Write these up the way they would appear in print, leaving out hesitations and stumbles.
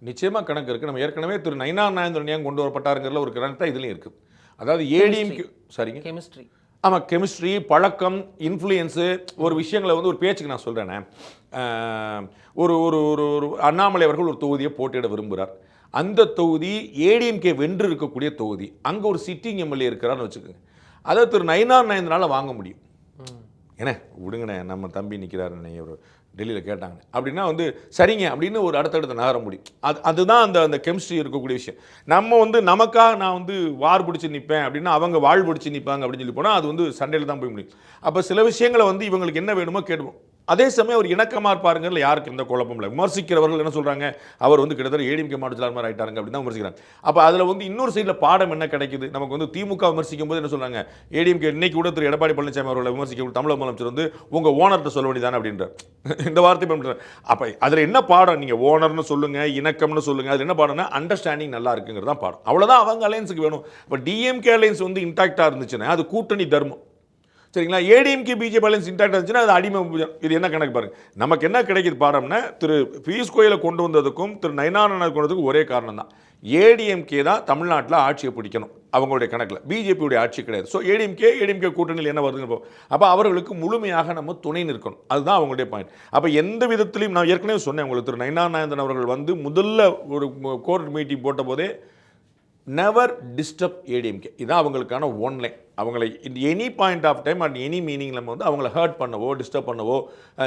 நிச்சயமா கணக்கு இருக்கு. நம்ம ஏற்கனவே திரு நயினார் நாகேந்திரன் ஏன் கொண்டு வரப்பட்டாருங்கிறதுல ஒரு கணக்கு தான் இதுலயும் இருக்கு. அதாவது ஏடிஎம்கே சரிங்க. கெமிஸ்ட்ரி. ஆமா, கெமிஸ்ட்ரி, பழக்கம், இன்ஃப்ளூயன்ஸு ஒரு விஷயங்களை வந்து ஒரு பேச்சுக்கு நான் சொல்றேனே. ஒரு ஒரு ஒரு ஒரு அண்ணாமலை அவர்கள் ஒரு தொகுதியை போட்டியிட விரும்புகிறார். அந்த தொகுதி ஏடிஎம்கே வென்று இருக்கக்கூடிய தொகுதி. அங்க ஒரு சிட்டிங் எம்எல்ஏ இருக்கிறார்னு வச்சுக்கோங்க. அதை திரு நயினார் நாகேந்திரனால வாங்க முடியும். ஏன்னா விடுங்கண்ணே, நம்ம தம்பி நிற்கிறாருண்ணே, ஒரு டெல்லியில் கேட்டாங்க அப்படின்னா வந்து சரிங்க அப்படின்னு ஒரு அடுத்தடுத்த நகர முடியும். அதுதான் அந்த கெமிஸ்ட்ரி இருக்கக்கூடிய விஷயம். நம்ம வந்து நமக்காக நான் வந்து வார் பிடிச்சி நிற்பேன் அப்படின்னா அவங்க வாழ் பிடிச்சி நிற்பாங்க அப்படின்னு சொல்லி போனால் அது வந்து சண்டையில் தான் போய் முடியும். அப்போ சில விஷயங்களை வந்து இவங்களுக்கு என்ன வேணுமோ கேட்போம். அதே சமயம் அவர் இணக்கமாக இருப்பாருங்கிறதுல யாருக்கு எந்த குழப்பம் இல்லை. விமர்சிக்கிறவர்கள் என்ன சொல்கிறாங்க, அவர் வந்து கிட்டத்தட்ட ஏடிஎம்கே மாநில மாதிரி ஆகிட்டாருங்க அப்படின்னு தான் விமர்சிக்கிறாங்க. அப்போ அதில் வந்து இன்னொரு சைடில் பாடம் என்ன கிடைக்குது நமக்கு வந்து திமுக விமர்சிக்கும் போது என்ன சொல்கிறாங்க, ஏடிஎம்கே இன்னைக்கு கூட திரு எடப்பாடி பழனிசாமி அவர்களை விமர்சிக்க தமிழக முதலமைச்சர் வந்து உங்கள் ஓனர்கிட்ட சொல்ல வேண்டியதானே அப்படின்றார். இந்த வார்த்தை பண்ணுறாரு. அப்போ அதில் என்ன பாடம், நீங்கள் ஓனர்னு சொல்லுங்கள், இணக்கம்னு சொல்லுங்கள், அதில் என்ன பாடம்னா அண்டர்ஸ்டாண்டிங் நல்லா இருக்குங்கிறது தான் பாடம். அவ்வளோதான் அவங்க அலையன்ஸுக்கு வேணும். இப்போ டிஎம்கே அலையன்ஸ் வந்து இன்டாக்டாக இருந்துச்சுன்னா அது கூட்டணி தர்மம். சரிங்களா? ஏடிஎம்கே பிஜேபி அலையன்ஸ் இன்டாக்ட் இருந்துச்சுன்னா அது அடிமை. இது என்ன கணக்கு பாருங்க. நமக்கு என்ன கிடைக்குது பாடம்னா, திரு பியூஷ் கோயலை கொண்டு வந்ததுக்கும் திரு நயினார் நாகேந்திரனை கொண்டு வந்ததுக்கும் ஒரே காரணம் தான். ஏடிஎம்கே தான் தமிழ்நாட்டில் ஆட்சியை பிடிக்கணும் அவங்களுடைய கணக்கில். பிஜேபியுடைய ஆட்சி கிடையாது. ஸோ ஏடிஎம்கே கூட்டணியில் என்ன வருதுன்னு அப்போ அவர்களுக்கு முழுமையாக நம்ம துணை நிற்கணும். அதுதான் அவங்களுடைய பாயிண்ட். அப்போ எந்த விதத்திலையும் நான் ஏற்கனவே சொன்னேன் உங்களுக்கு, திரு நயினார் நாகேந்திரன் அவர்கள் வந்து முதல்ல ஒரு கோர்ட் மீட்டிங் போட்ட போதே நெவர் டிஸ்டர்ப் ஏடிஎம்கே, இதுதான் அவங்களுக்கான ஒன்லைன். அவங்களை in any point of time and any meaning நம்ம வந்து அவங்கள ஹர்ட் பண்ணவோ டிஸ்டர்ப் பண்ணவோ,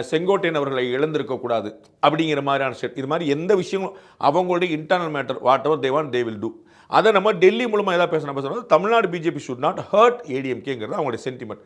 செங்கோட்டையன் அவர்களை இழந்திருக்கக்கூடாது அப்படிங்கிற மாதிரியான ஸ்டேட். இது மாதிரி எந்த விஷயங்களும் அவங்களுடைய internal matter whatever they want they will do. அதை நம்ம டெல்லி மூலமாக எதாவது பேசணும். Tamil Nadu BJP should not hurt ஏடிஎம்கேங்கிறது அவங்களுடைய சென்டிமெண்ட்.